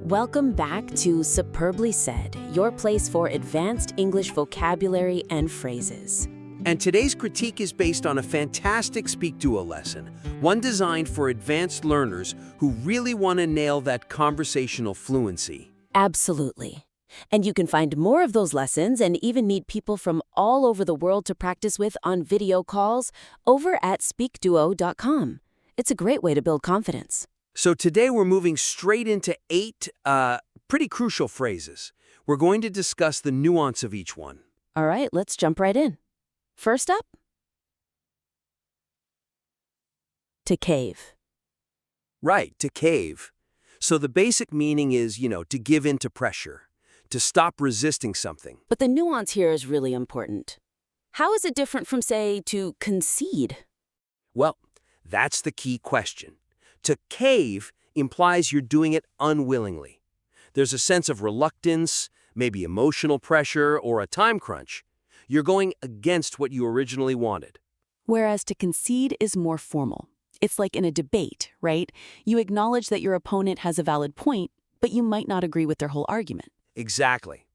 Welcome back to Superbly Said, your place for advanced English vocabulary and phrases. And today's critique is based on a fantastic SpeakDuo lesson, one designed for advanced learners who really want to nail that conversational fluency. Absolutely. And you can find more of those lessons and even meet people from all over the world to practice with on video calls over at SpeakDuo.com. It's a great way to build confidence. So today we're moving straight into 8 pretty crucial phrases. We're going to discuss the nuance of each one. All right, let's jump right in. First up, to cave. Right, to cave. So the basic meaning is, to give in to pressure, to stop resisting something. But the nuance here is really important. How is it different from, say, to concede? Well, that's the key question. To cave implies you're doing it unwillingly. There's a sense of reluctance, maybe emotional pressure, or a time crunch. You're going against what you originally wanted. Whereas to concede is more formal. It's like in a debate, right? You acknowledge that your opponent has a valid point, but you might not agree with their whole argument. Exactly.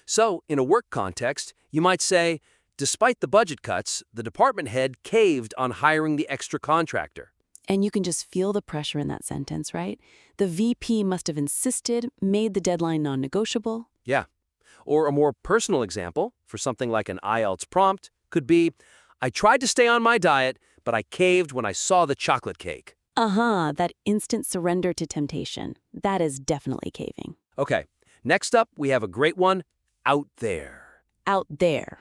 So, in a work context, you might say, despite the budget cuts, the department head caved on hiring the extra contractor. And you can just feel the pressure in that sentence, right? The VP must have insisted, made the deadline non-negotiable. Yeah. Or a more personal example, for something like an IELTS prompt, could be, I tried to stay on my diet, but I caved when I saw the chocolate cake. That instant surrender to temptation. That is definitely caving. Okay, next up, we have a great one, out there. Out there,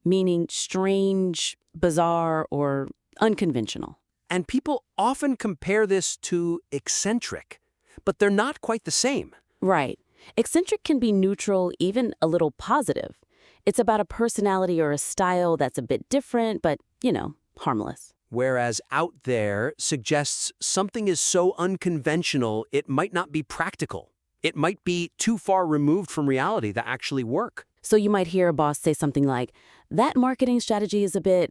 meaning strange, bizarre, or unconventional. And people often compare this to eccentric, but they're not quite the same. Right. Eccentric can be neutral, even a little positive. It's about a personality or a style that's a bit different, but, harmless. Whereas out there suggests something is so unconventional it might not be practical. It might be too far removed from reality to actually work. So you might hear a boss say something like, that marketing strategy is a bit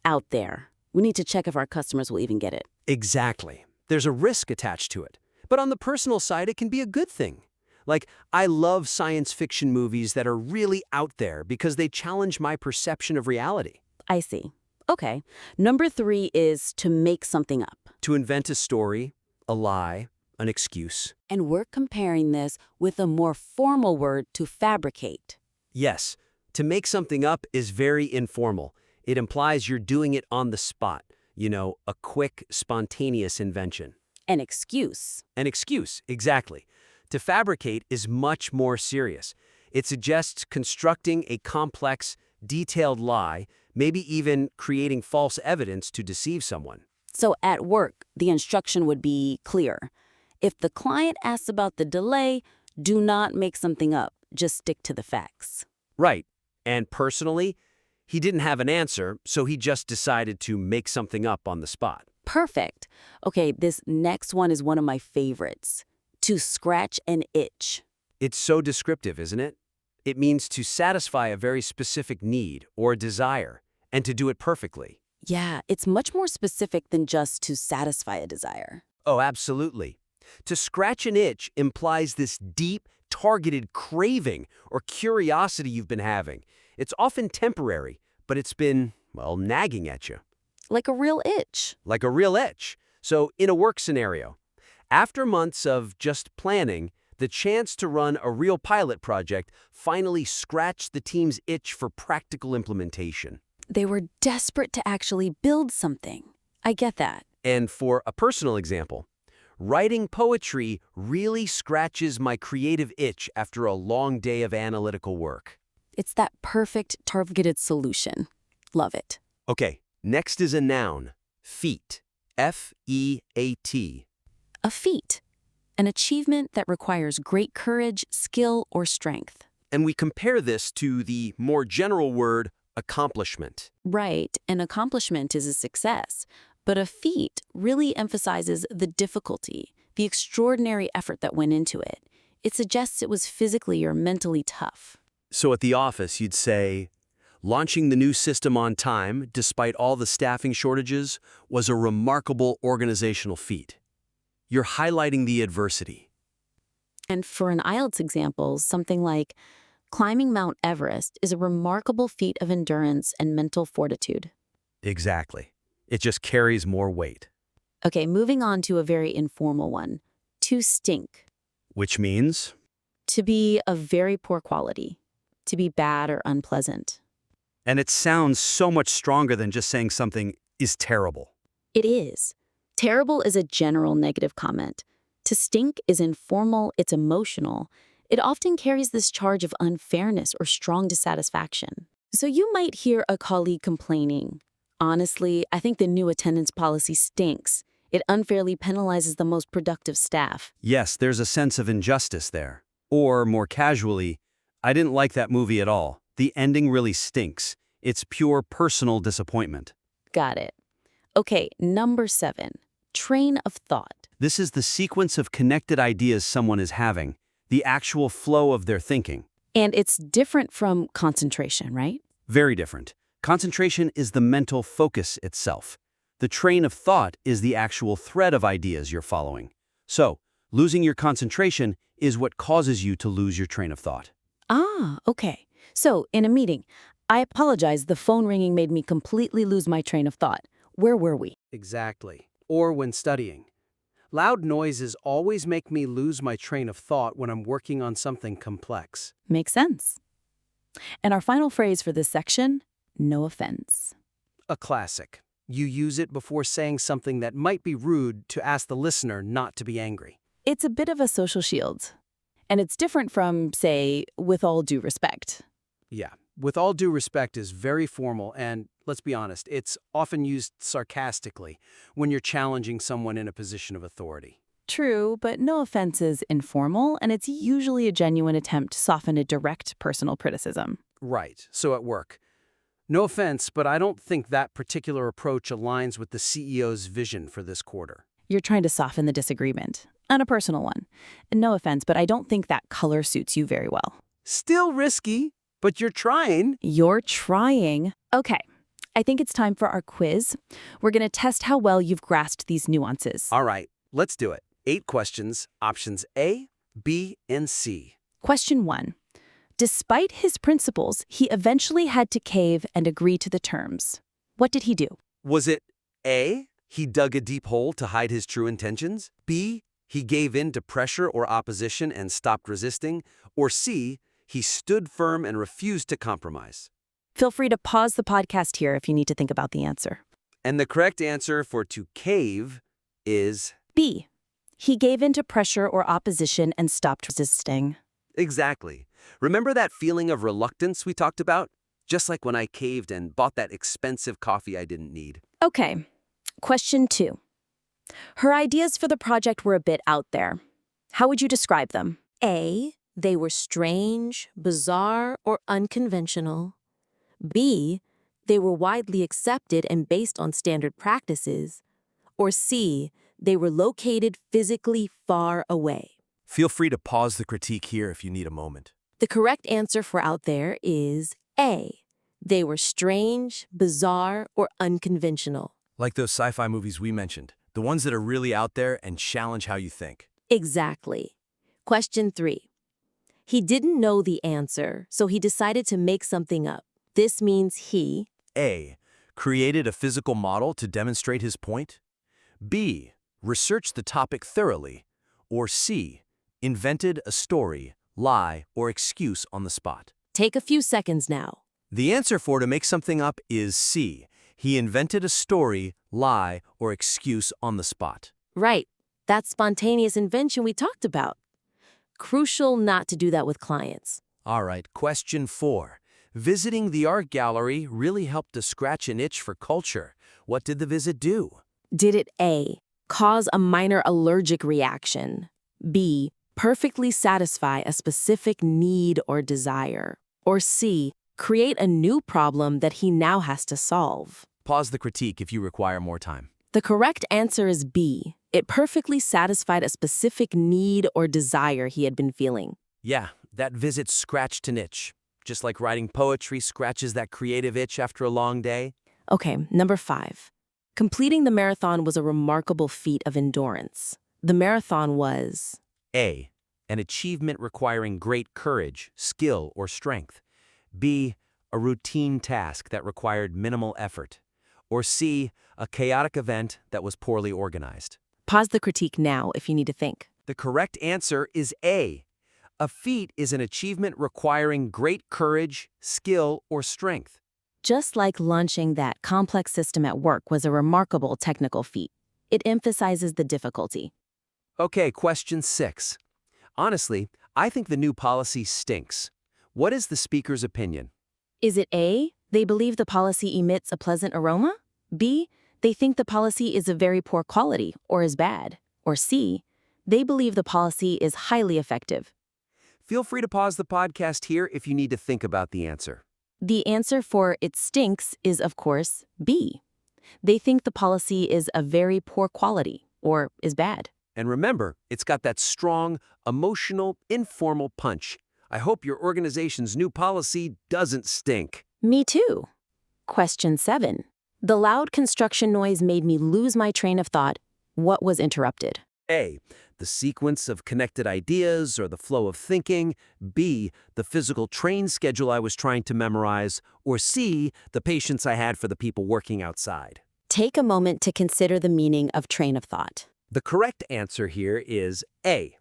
out there. We need to check if our customers will even get it. Exactly. There's a risk attached to it. But on the personal side, it can be a good thing. Like, I love science fiction movies that are really out there because they challenge my perception of reality. I see. Okay. Number 3 is to make something up. To invent a story, a lie, an excuse. And we're comparing this with a more formal word, to fabricate. Yes, to make something up is very informal. It implies you're doing it on the spot. A quick, spontaneous invention. An excuse. An excuse, exactly. To fabricate is much more serious. It suggests constructing a complex, detailed lie, maybe even creating false evidence to deceive someone. So at work, the instruction would be clear. If the client asks about the delay, do not make something up. Just stick to the facts. Right. And personally, he didn't have an answer, so he just decided to make something up on the spot. Perfect. Okay, this next one is one of my favorites. To scratch an itch. It's so descriptive, isn't it? It means to satisfy a very specific need or desire, and to do it perfectly. Yeah, it's much more specific than just to satisfy a desire. Oh, absolutely. To scratch an itch implies this deep, targeted craving or curiosity you've been having. It's often temporary, but it's been, nagging at you. Like a real itch. Like a real itch. So, in a work scenario, after months of just planning, the chance to run a real pilot project finally scratched the team's itch for practical implementation. They were desperate to actually build something. I get that. And for a personal example, writing poetry really scratches my creative itch after a long day of analytical work. It's that perfect targeted solution. Love it. Okay, next is a noun, feat. F-E-A-T. A feat. An achievement that requires great courage, skill, or strength. And we compare this to the more general word, accomplishment. Right, an accomplishment is a success. But a feat really emphasizes the difficulty, the extraordinary effort that went into it. It suggests it was physically or mentally tough. So at the office, you'd say, launching the new system on time, despite all the staffing shortages, was a remarkable organizational feat. You're highlighting the adversity. And for an IELTS example, something like, climbing Mount Everest is a remarkable feat of endurance and mental fortitude. Exactly. It just carries more weight. Okay, moving on to a very informal one. To stink. Which means? To be of very poor quality. To be bad or unpleasant. And it sounds so much stronger than just saying something is terrible. It is. Terrible is a general negative comment. To stink is informal, it's emotional. It often carries this charge of unfairness or strong dissatisfaction. So you might hear a colleague complaining, "Honestly, I think the new attendance policy stinks. It unfairly penalizes the most productive staff." Yes, there's a sense of injustice there. Or, more casually, I didn't like that movie at all. The ending really stinks. It's pure personal disappointment. Got it. Okay, number 7. Train of thought. This is the sequence of connected ideas someone is having, the actual flow of their thinking. And it's different from concentration, right? Very different. Concentration is the mental focus itself. The train of thought is the actual thread of ideas you're following. So, losing your concentration is what causes you to lose your train of thought. Ah, okay. So, in a meeting, I apologize, the phone ringing made me completely lose my train of thought. Where were we? Exactly. Or when studying. Loud noises always make me lose my train of thought when I'm working on something complex. Makes sense. And our final phrase for this section, no offense. A classic. You use it before saying something that might be rude to ask the listener not to be angry. It's a bit of a social shield. And it's different from, say, with all due respect. Yeah. With all due respect is very formal and, let's be honest, it's often used sarcastically when you're challenging someone in a position of authority. True, but no offense is informal, and it's usually a genuine attempt to soften a direct personal criticism. Right. So at work. No offense, but I don't think that particular approach aligns with the CEO's vision for this quarter. You're trying to soften the disagreement, on a personal one. And no offense, but I don't think that color suits you very well. Still risky, but you're trying. You're trying. Okay, I think it's time for our quiz. We're going to test how well you've grasped these nuances. All right, let's do it. 8 questions, options A, B, and C. Question 1. Despite his principles, he eventually had to cave and agree to the terms. What did he do? Was it A, he dug a deep hole to hide his true intentions? B, he gave in to pressure or opposition and stopped resisting? Or C, he stood firm and refused to compromise? Feel free to pause the podcast here if you need to think about the answer. And the correct answer for to cave is B. He gave in to pressure or opposition and stopped resisting. exactly. Remember that feeling of reluctance we talked about? Just like when I caved and bought that expensive coffee I didn't need. Okay, question 2. Her ideas for the project were a bit out there. How would you describe them? A. They were strange, bizarre, or unconventional. B. They were widely accepted and based on standard practices. Or C. They were located physically far away. Feel free to pause the critique here if you need a moment. The correct answer for out there is A. They were strange, bizarre, or unconventional. Like those sci-fi movies we mentioned, the ones that are really out there and challenge how you think. Exactly. Question 3. He didn't know the answer, so he decided to make something up. This means he A. Created a physical model to demonstrate his point. B. Researched the topic thoroughly. Or C. Invented a story, lie, or excuse on the spot. Take a few seconds now. The answer for to make something up is C. He invented a story, lie, or excuse on the spot. Right. That spontaneous invention we talked about. Crucial not to do that with clients. All right, question 4. Visiting the art gallery really helped to scratch an itch for culture. What did the visit do? Did it A. Cause a minor allergic reaction? B. Perfectly satisfy a specific need or desire? Or C. Create a new problem that he now has to solve? Pause the critique if you require more time. The correct answer is B. It perfectly satisfied a specific need or desire he had been feeling. Yeah, that visit scratched an itch. Just like writing poetry scratches that creative itch after a long day. Okay, number 5. Completing the marathon was a remarkable feat of endurance. The marathon was A. an achievement requiring great courage, skill, or strength. B, a routine task that required minimal effort. Or C, a chaotic event that was poorly organized. Pause the critique now if you need to think. The correct answer is A. A feat is an achievement requiring great courage, skill, or strength. Just like launching that complex system at work was a remarkable technical feat, it emphasizes the difficulty. Okay, question 6. Honestly, I think the new policy stinks. What is the speaker's opinion? Is it A, they believe the policy emits a pleasant aroma? B, they think the policy is of very poor quality or is bad? Or C, they believe the policy is highly effective? Feel free to pause the podcast here if you need to think about the answer. The answer for it stinks is, of course, B. They think the policy is of very poor quality or is bad. And remember, it's got that strong, emotional, informal punch. I hope your organization's new policy doesn't stink. Me too. Question 7. The loud construction noise made me lose my train of thought. What was interrupted? A, the sequence of connected ideas or the flow of thinking. B, the physical train schedule I was trying to memorize. Or C, the patience I had for the people working outside. Take a moment to consider the meaning of train of thought. The correct answer here is A,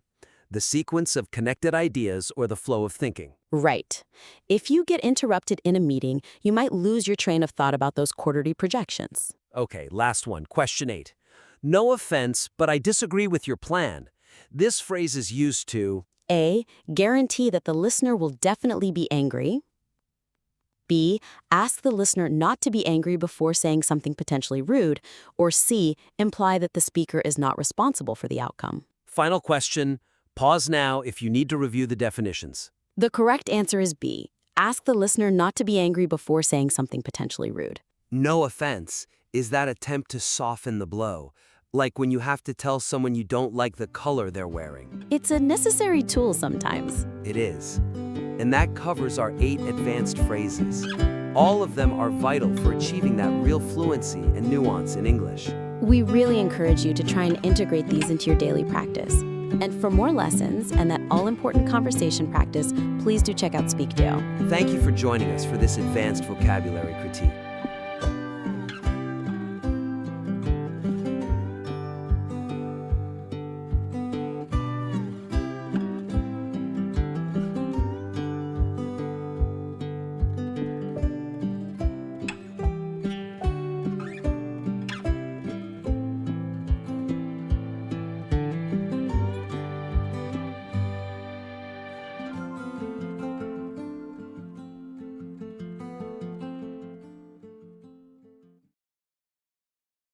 the sequence of connected ideas or the flow of thinking. Right. If you get interrupted in a meeting, you might lose your train of thought about those quarterly projections. Okay, last one, question 8. No offense, but I disagree with your plan. This phrase is used to A, guarantee that the listener will definitely be angry. B, ask the listener not to be angry before saying something potentially rude. Or C, imply that the speaker is not responsible for the outcome. Final question. Pause now if you need to review the definitions. The correct answer is B, ask the listener not to be angry before saying something potentially rude. No offense is that attempt to soften the blow, like when you have to tell someone you don't like the color they're wearing. It's a necessary tool sometimes. It is. And that covers our 8 advanced phrases. All of them are vital for achieving that real fluency and nuance in English. We really encourage you to try and integrate these into your daily practice. And for more lessons and that all-important conversation practice, please do check out SpeakDuo. Thank you for joining us for this advanced vocabulary critique.